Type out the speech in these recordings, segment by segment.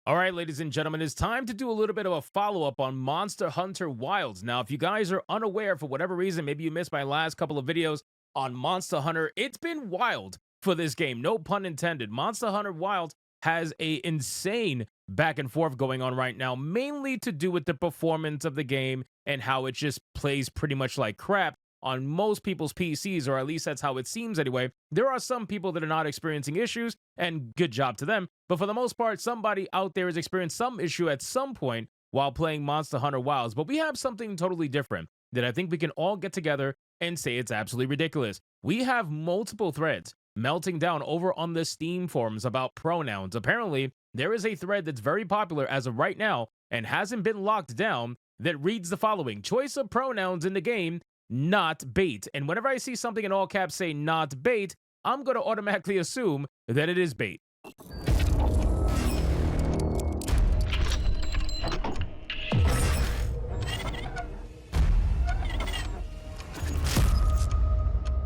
All right, ladies and gentlemen, it's time to do a little bit of a follow-up on Monster Hunter Wilds. Now, if you guys are unaware for whatever reason, maybe you missed my last couple of videos on Monster Hunter, it's been wild for this game, no pun intended. Monster Hunter Wilds has a insane back and forth going on right now, mainly to do with the performance of the game and how it just plays pretty much like crap on most people's PCs, or at least that's how it seems anyway. There are some people that are not experiencing issues, and good job to them. But for the most part, somebody out there has experienced some issue at some point while playing Monster Hunter Wilds. But we have something totally different that I think we can all get together and say it's absolutely ridiculous. We have multiple threads melting down over on the Steam forums about pronouns. Apparently, there is a thread that's very popular as of right now and hasn't been locked down that reads the following: choice of pronouns in the game, not bait. And whenever I see something in all caps say not bait, I'm going to automatically assume that it is bait.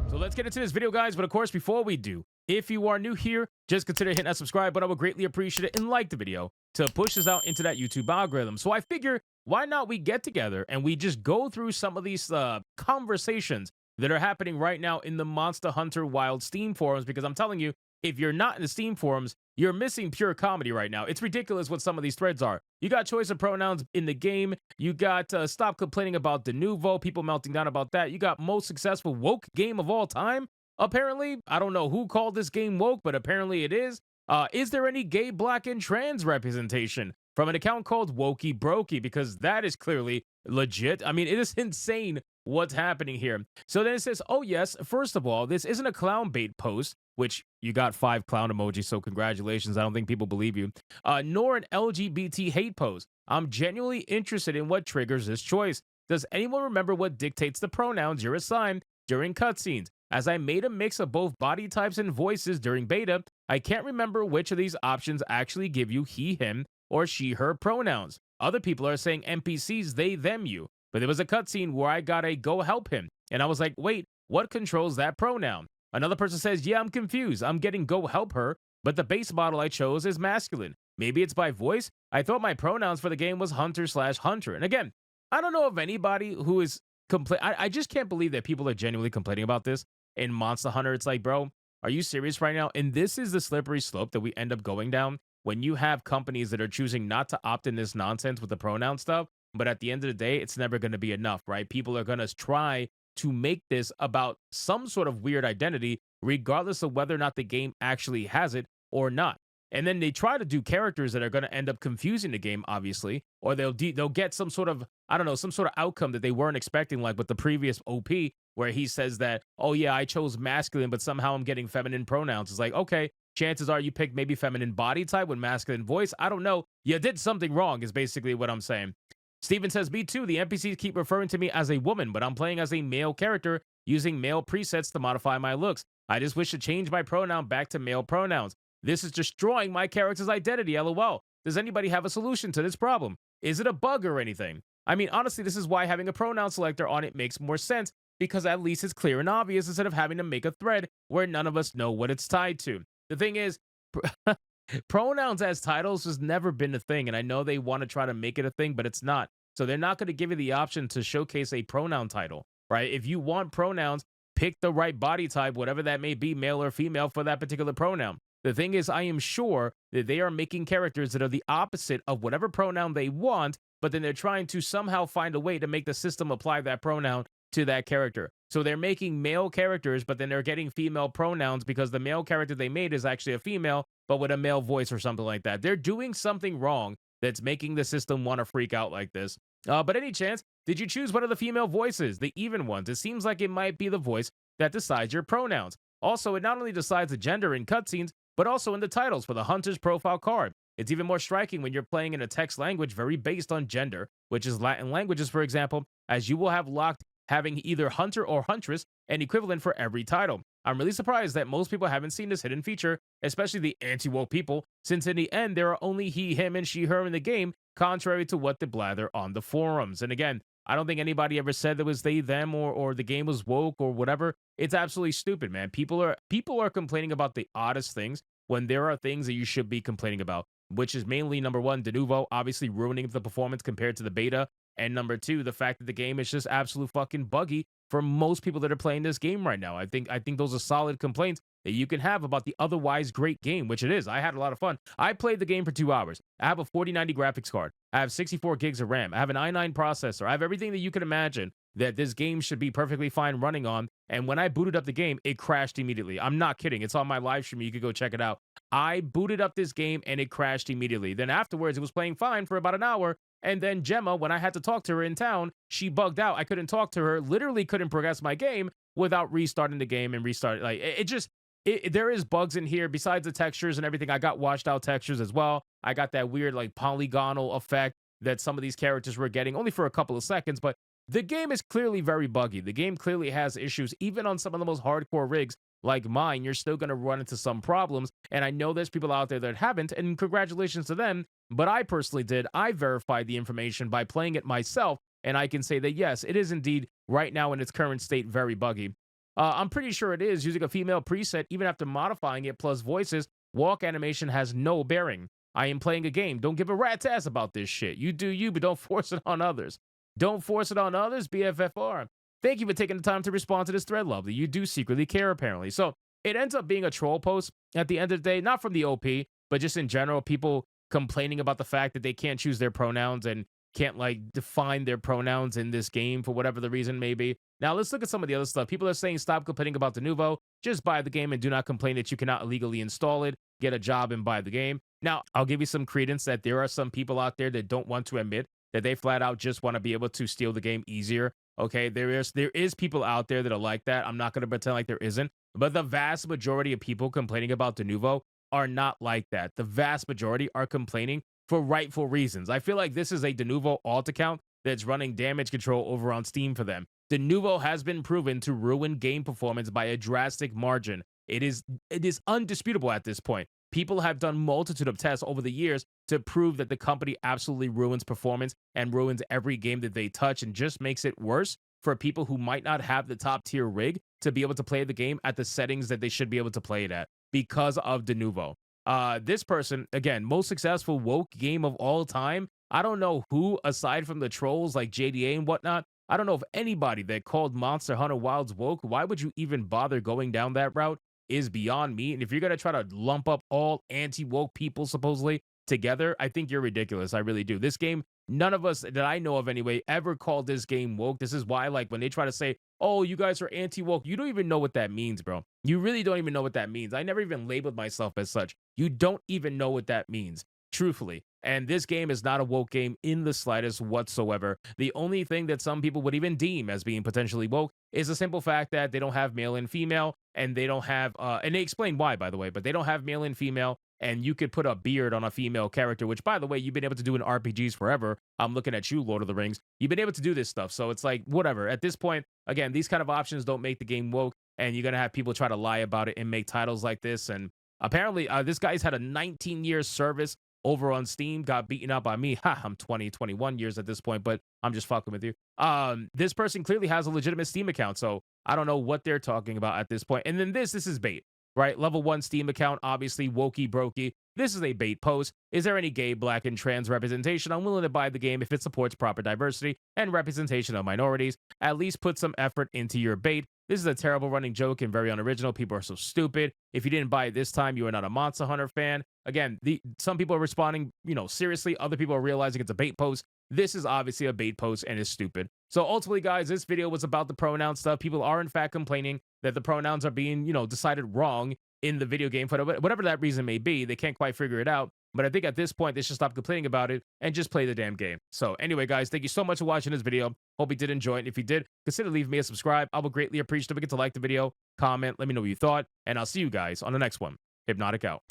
So let's get into this video, guys. But of course, before we do, if you are new here, just consider hitting that subscribe button. I would greatly appreciate it, and like the video to push this out into that YouTube algorithm. So I figure, why not we get together and we just go through some of these conversations that are happening right now in the Monster Hunter Wild Steam forums, because I'm telling you, if you're not in the Steam forums, you're missing pure comedy right now. It's ridiculous what some of these threads are. You got choice of pronouns in the game. You got stop complaining about the nouveau, people melting down about that. You got most successful woke game of all time. Apparently, I don't know who called this game woke, but apparently it is. Is there any gay, black, and trans representation? From an account called Wokey Brokey, because that is clearly legit. I mean, it is insane what's happening here. So then it says, oh yes, first of all, this isn't a clown bait post, which you got 5 clown emojis, so congratulations. I don't think people believe you. Nor an LGBT hate post. I'm genuinely interested in what triggers this choice. Does anyone remember what dictates the pronouns you're assigned during cutscenes? As I made a mix of both body types and voices during beta, I can't remember which of these options actually give you he, him, or she, her pronouns. Other people are saying NPCs, they, them, you. But there was a cutscene where I got a go help him. And I was like, wait, what controls that pronoun? Another person says, yeah, I'm confused. I'm getting go help her, but the base model I chose is masculine. Maybe it's by voice? I thought my pronouns for the game was hunter/hunter. And again, I don't know of anybody who is I just can't believe that people are genuinely complaining about this in Monster Hunter. It's like, bro, are you serious right now? And this is the slippery slope that we end up going down when you have companies that are choosing not to opt in this nonsense with the pronoun stuff. But at the end of the day, it's never going to be enough, right? People are going to try to make this about some sort of weird identity, regardless of whether or not the game actually has it or not. And then they try to do characters that are going to end up confusing the game, obviously, or they'll get some sort of, I don't know, some sort of outcome that they weren't expecting, like with the previous OP, where he says that, oh yeah, I chose masculine, but somehow I'm getting feminine pronouns. It's like, okay, chances are you picked maybe feminine body type with masculine voice. I don't know. You did something wrong is basically what I'm saying. Steven says, me too. The NPCs keep referring to me as a woman, but I'm playing as a male character using male presets to modify my looks. I just wish to change my pronoun back to male pronouns. This is destroying my character's identity, LOL. Does anybody have a solution to this problem? Is it a bug or anything? I mean, honestly, this is why having a pronoun selector on it makes more sense, because at least it's clear and obvious instead of having to make a thread where none of us know what it's tied to. The thing is, pronouns as titles has never been a thing, and I know they want to try to make it a thing, but it's not. So they're not going to give you the option to showcase a pronoun title, right? If you want pronouns, pick the right body type, whatever that may be, male or female, for that particular pronoun. The thing is, I am sure that they are making characters that are the opposite of whatever pronoun they want, but then they're trying to somehow find a way to make the system apply that pronoun to that character. So they're making male characters, but then they're getting female pronouns because the male character they made is actually a female, but with a male voice or something like that. They're doing something wrong that's making the system want to freak out like this. But any chance, did you choose one of the female voices, the even ones? It seems like it might be the voice that decides your pronouns. Also, it not only decides the gender in cutscenes, but also in the titles for the hunter's profile card. It's even more striking when you're playing in a text language very based on gender, which is Latin languages, for example, as you will have locked having either hunter or huntress, an equivalent for every title. I'm really surprised that most people haven't seen this hidden feature, especially the anti-woke people, since in the end, there are only he, him, and she, her in the game, contrary to what they blather on the forums. And again, I don't think anybody ever said there was they, them, or the game was woke or whatever. It's absolutely stupid, man. People are complaining about the oddest things when there are things that you should be complaining about. which is mainly number one, de novo, obviously ruining the performance compared to the beta. And number two, the fact that the game is just absolute fucking buggy for most people that are playing this game right now. I think those are solid complaints that you can have about the otherwise great game, which it is. I had a lot of fun. I played the game for 2 hours. I have a 4090 graphics card. I have 64 gigs of RAM. I have an i9 processor. I have everything that you can imagine that this game should be perfectly fine running on. And when I booted up the game, it crashed immediately. I'm not kidding. It's on my live stream. You could go check it out. I booted up this game and it crashed immediately. Then afterwards, it was playing fine for about an hour. And then Gemma, when I had to talk to her in town, she bugged out. I couldn't talk to her, literally couldn't progress my game without restarting the game and restart. Like, there is bugs in here besides the textures and everything. I got washed out textures as well. I got that weird, like, polygonal effect that some of these characters were getting only for a couple of seconds. But the game is clearly very buggy. The game clearly has issues. Even on some of the most hardcore rigs like mine, you're still going to run into some problems. And I know there's people out there that haven't, and congratulations to them. But I personally did. I verified the information by playing it myself, and I can say that, yes, it is indeed right now in its current state very buggy. I'm pretty sure it is. Using a female preset, even after modifying it plus voices, walk animation has no bearing. I am playing a game. Don't give a rat's ass about this shit. You do you, but don't force it on others. Don't force it on others, BFFR. Thank you for taking the time to respond to this thread, Lovely. You do secretly care, apparently. So it ends up being a troll post at the end of the day, not from the OP, but just in general, people complaining about the fact that they can't choose their pronouns and can't, like, define their pronouns in this game for whatever the reason may be. Now, let's look at some of the other stuff. People are saying stop complaining about the Nouveau. Just buy the game and do not complain that you cannot illegally install it. Get a job and buy the game. Now, I'll give you some credence that there are some people out there that don't want to admit that they flat out just want to be able to steal the game easier. Okay, there is people out there that are like that. I'm not going to pretend like there isn't. But the vast majority of people complaining about the Nouveau are not like that. The vast majority are complaining for rightful reasons. I feel like this is a de novo alt account that's running damage control over on Steam for them. De novo has been proven to ruin game performance by a drastic margin. It is undisputable at this point. People have done multitude of tests over the years to prove that the company absolutely ruins performance and ruins every game that they touch and just makes it worse for people who might not have the top tier rig to be able to play the game at the settings that they should be able to play it at because of de novo. This person, again, most successful woke game of all time. I don't know who, aside from the trolls like JDA and whatnot, I don't know if anybody that called Monster Hunter Wilds woke. Why would you even bother going down that route is beyond me. And if you're going to try to lump up all anti-woke people supposedly together, I think you're ridiculous. I really do. This game, none of us that I know of anyway ever called this game woke. This is why, like, when they try to say, oh, you guys are anti-woke, you don't even know what that means, bro. You really don't even know what that means. I never even labeled myself as such. You don't even know what that means, truthfully. And this game is not a woke game in the slightest whatsoever. The only thing that some people would even deem as being potentially woke is the simple fact that they don't have male and female, and they don't have, and they explain why, by the way, but they don't have male and female, and you could put a beard on a female character, which, by the way, you've been able to do in RPGs forever. I'm looking at you, Lord of the Rings. You've been able to do this stuff, so it's like, whatever. At this point, again, these kind of options don't make the game woke, and you're going to have people try to lie about it and make titles like this, and apparently, this guy's had a 19-year service over on Steam, got beaten up by me. Ha, I'm 21 years at this point, but I'm just fucking with you. This person clearly has a legitimate Steam account, so I don't know what they're talking about at this point. And then this is bait, right? Level 1 Steam account, obviously wokey brokey. This is a bait post. Is there any gay, black, and trans representation? I'm willing to buy the game if it supports proper diversity and representation of minorities. At least put some effort into your bait. This is a terrible running joke and very unoriginal. People are so stupid. If you didn't buy it this time, you are not a Monster Hunter fan. Again, some people are responding, seriously. Other people are realizing it's a bait post. This is obviously a bait post and is stupid. So ultimately, guys, this video was about the pronoun stuff. People are, in fact, complaining that the pronouns are being, decided wrong in the video game for whatever that reason may be. They can't quite figure it out. But I think at this point, they should stop complaining about it and just play the damn game. So anyway, guys, thank you so much for watching this video. Hope you did enjoy it. And if you did, consider leaving me a subscribe. I will greatly appreciate it. Don't forget to like the video, comment, let me know what you thought, and I'll see you guys on the next one. Hypnotic out.